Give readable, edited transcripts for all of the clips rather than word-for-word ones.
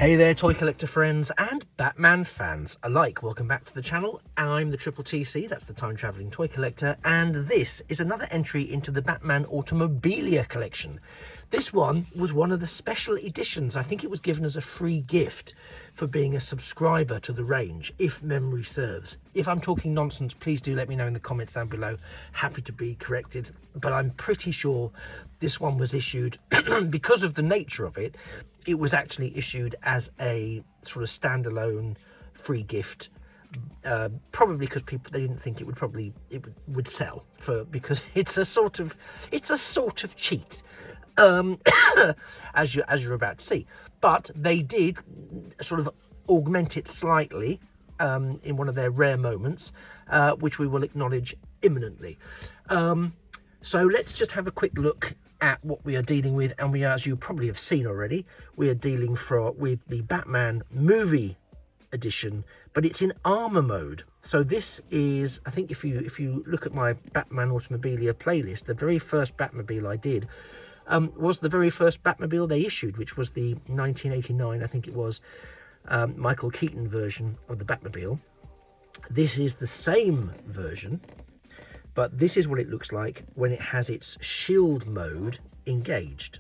Hey there, toy collector friends and Batman fans alike. Welcome back to the channel. I'm the Triple TC, that's the time traveling toy collector, and this is another entry into the Batman Automobilia collection. This one was one of the special editions. I think it was given as a free gift for being a subscriber to the range, if memory serves. If I'm talking nonsense, please do let me know in the comments down below. Happy to be corrected, but I'm pretty sure this one was issued because of the nature of it. It was actually issued as a sort of standalone free gift, probably because they didn't think it would sell because it's a sort of cheat, as you're about to see. But they did sort of augment it slightly in one of their rare moments, which we will acknowledge imminently. So let's just have a quick look at what we are dealing with, and we are, as you probably have seen already, we are dealing with the Batman movie edition, but it's in armor mode. So this is, I think if you look at my Batman Automobilia playlist, the very first Batmobile I did was the very first Batmobile they issued, which was the 1989, I think it was, Michael Keaton version of the Batmobile. This is the same version, but this is what it looks like when it has its shield mode engaged.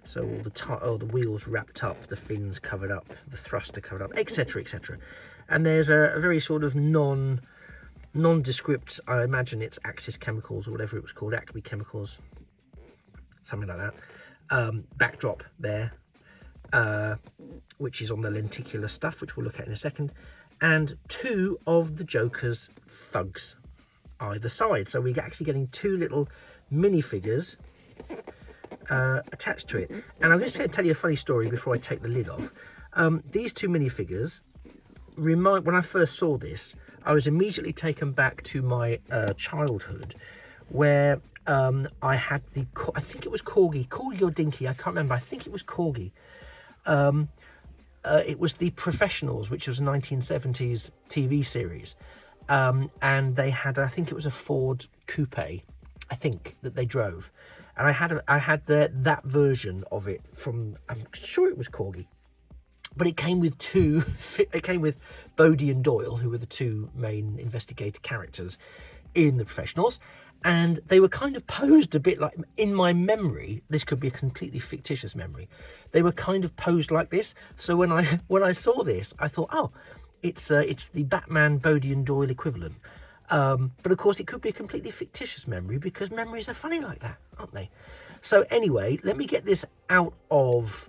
So all the wheels wrapped up, the fins covered up, the thruster covered up, etc, etc. And there's a very sort of nondescript, I imagine it's Axis Chemicals or whatever it was called, Acme Chemicals, something like that, backdrop there, which is on the lenticular stuff, which we'll look at in a second, and two of the Joker's thugs either side. So we're actually getting two little minifigures attached to it. And I'm just going to tell you a funny story before I take the lid off. These two minifigures when I first saw this, I was immediately taken back to my childhood, where I had I think it was Corgi or Dinky, I can't remember, I think it was Corgi. It was the Professionals, which was a 1970s TV series. And they had, I think it was a Ford coupe, I think, that they drove, and I had that version of it from, I'm sure it was Corgi, but it came with Bodie and Doyle, who were the two main investigator characters in the Professionals, and they were kind of posed a bit like, in my memory, this could be a completely fictitious memory, they were kind of posed like this. So when I saw this, I thought, oh, it's the Batman Bodie and Doyle equivalent. But of course it could be a completely fictitious memory, because memories are funny like that, aren't they? So anyway, let me get this out of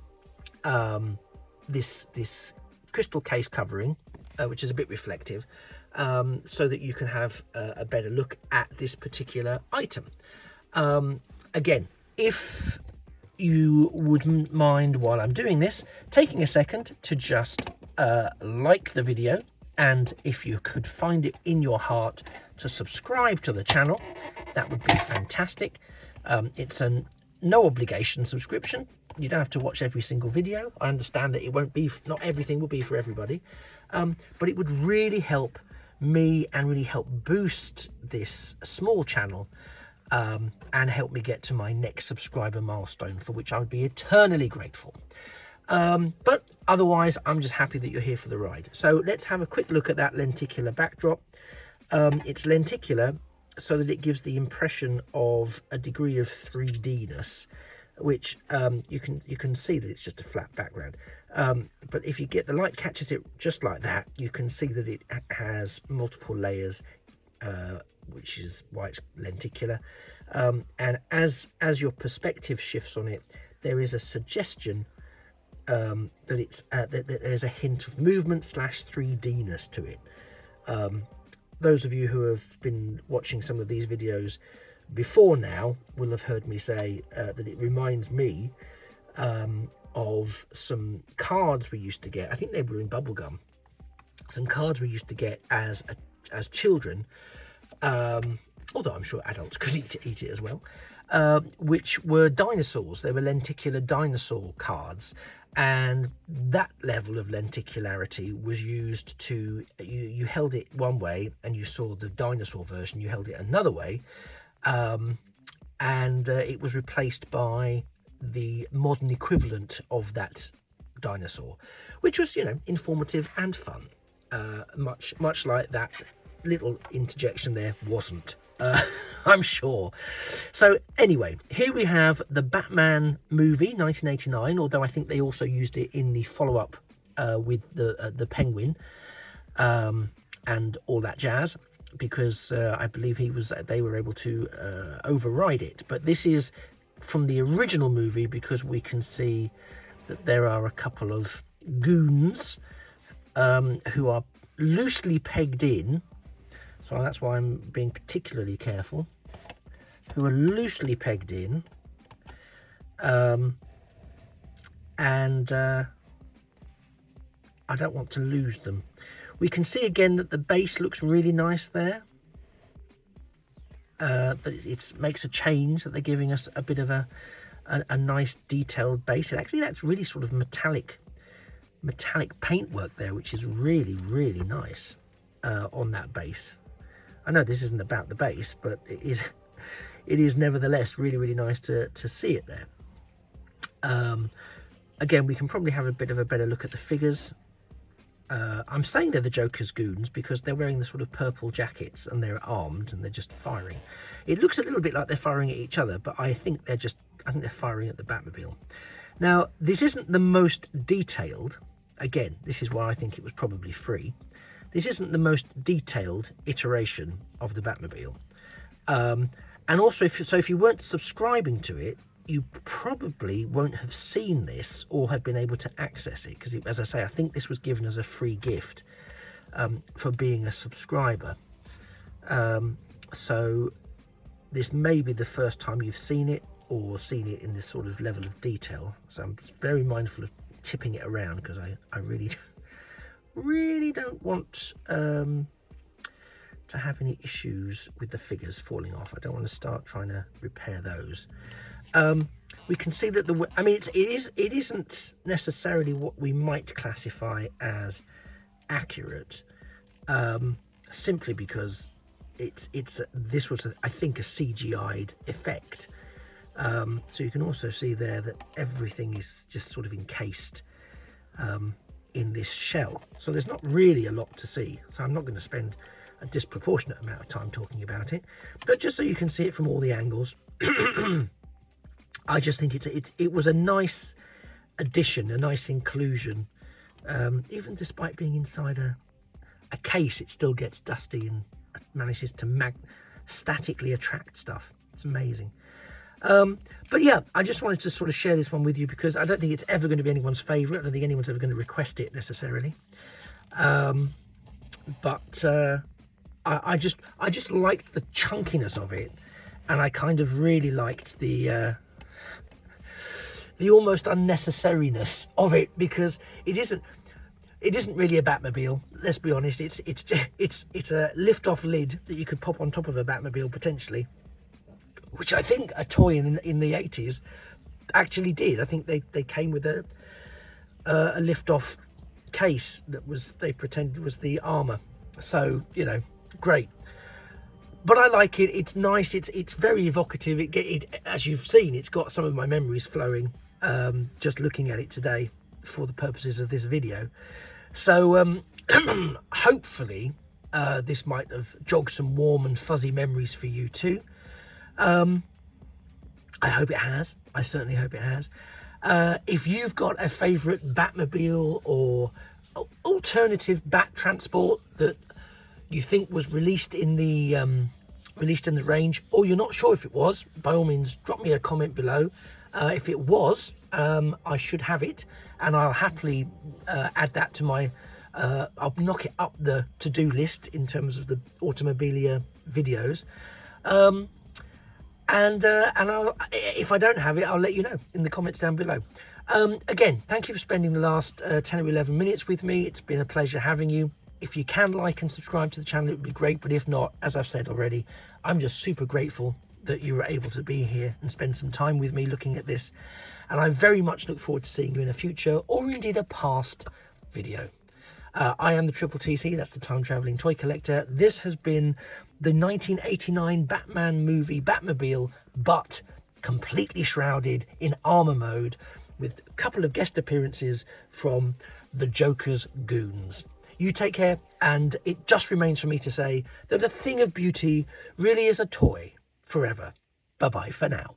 this crystal case covering, which is a bit reflective, so that you can have a better look at this particular item. Again, if you wouldn't mind, while I'm doing this, taking a second to just like the video, and if you could find it in your heart to subscribe to the channel, that would be fantastic. It's a no obligation subscription. You don't have to watch every single video. I understand that it won't be, not everything will be for everybody, but it would really help me and really help boost this small channel, and help me get to my next subscriber milestone, for which I would be eternally grateful. But otherwise, I'm just happy that you're here for the ride. So let's have a quick look at that lenticular backdrop. It's lenticular so that it gives the impression of a degree of 3D-ness, which you can see that it's just a flat background. But if you get the light catches it just like that, you can see that it has multiple layers, which is why it's lenticular. And as your perspective shifts on it, there is a suggestion that there's a hint of movement / 3D-ness to it. Those of you who have been watching some of these videos before now will have heard me say that it reminds me of some cards we used to get. I think they were in bubblegum. Some cards we used to get as children, although I'm sure adults could eat it as well, which were dinosaurs. They were lenticular dinosaur cards, and that level of lenticularity was used to, you held it one way and you saw the dinosaur version, you held it another way, and it was replaced by the modern equivalent of that dinosaur, which was, informative and fun. Much like that little interjection there wasn't, I'm sure. So anyway, here we have the Batman movie 1989, although I think they also used it in the follow-up with the Penguin and all that jazz, because I believe they were able to override it. But this is from the original movie, because we can see that there are a couple of goons who are loosely pegged in, so that's why I'm being particularly careful, who are loosely pegged in, and I don't want to lose them. We can see again that the base looks really nice there. That it makes a change, that they're giving us a bit of a nice detailed base. And actually, that's really sort of metallic paintwork there, which is really, really nice on that base. I know this isn't about the base, but it is nevertheless really, really nice to see it there. Again, we can probably have a bit of a better look at the figures. I'm saying they're the Joker's goons because they're wearing the sort of purple jackets and they're armed and they're just firing. It looks a little bit like they're firing at each other, but I think they're firing at the Batmobile. Now, this isn't the most detailed. Again, this is why I think it was probably free. This isn't the most detailed iteration of the Batmobile. And also, if you weren't subscribing to it, you probably won't have seen this or have been able to access it, because, as I say, I think this was given as a free gift for being a subscriber. So this may be the first time you've seen it or seen it in this sort of level of detail. So I'm very mindful of tipping it around, because I really don't want to have any issues with the figures falling off. I don't want to start trying to repair those. We can see that it isn't necessarily what we might classify as accurate, simply because this was I think a CGI'd effect. So you can also see there that everything is just sort of encased in this shell. So there's not really a lot to see. So I'm not going to spend a disproportionate amount of time talking about it, but just so you can see it from all the angles. I just think it was a nice addition, a nice inclusion. Even despite being inside a case, it still gets dusty and manages to statically attract stuff. It's amazing. But yeah, I just wanted to sort of share this one with you, because I don't think it's ever going to be anyone's favourite. I don't think anyone's ever going to request it necessarily. But I just liked the chunkiness of it, and I kind of really liked the almost unnecessariness of it, because it isn't really a Batmobile. Let's be honest. It's a lift-off lid that you could pop on top of a Batmobile potentially, which I think a toy in the 80s actually did. I think they came with a lift-off case that they pretended was the armor. So great. But I like it. It's nice. It's very evocative. It as you've seen, it's got some of my memories flowing just looking at it today for the purposes of this video. So hopefully this might have jogged some warm and fuzzy memories for you too. I hope it has. I certainly hope it has. If you've got a favourite Batmobile or alternative Bat transport that you think was released in the range, or you're not sure if it was, by all means drop me a comment below. If it was, I should have it, and I'll happily add that to my I'll knock it up the to-do list in terms of the Automobilia videos. And I'll, if I don't have it, I'll let you know in the comments down below. Again, thank you for spending the last 10 or 11 minutes with me. It's been a pleasure having you. If you can like and subscribe to the channel, it would be great. But if not, as I've said already, I'm just super grateful that you were able to be here and spend some time with me looking at this. And I very much look forward to seeing you in a future or indeed a past video. I am the Triple TC, that's the Time Travelling Toy Collector. This has been the 1989 Batman movie Batmobile, but completely shrouded in armor mode, with a couple of guest appearances from the Joker's goons. You take care, and it just remains for me to say that a thing of beauty really is a toy forever. Bye-bye for now.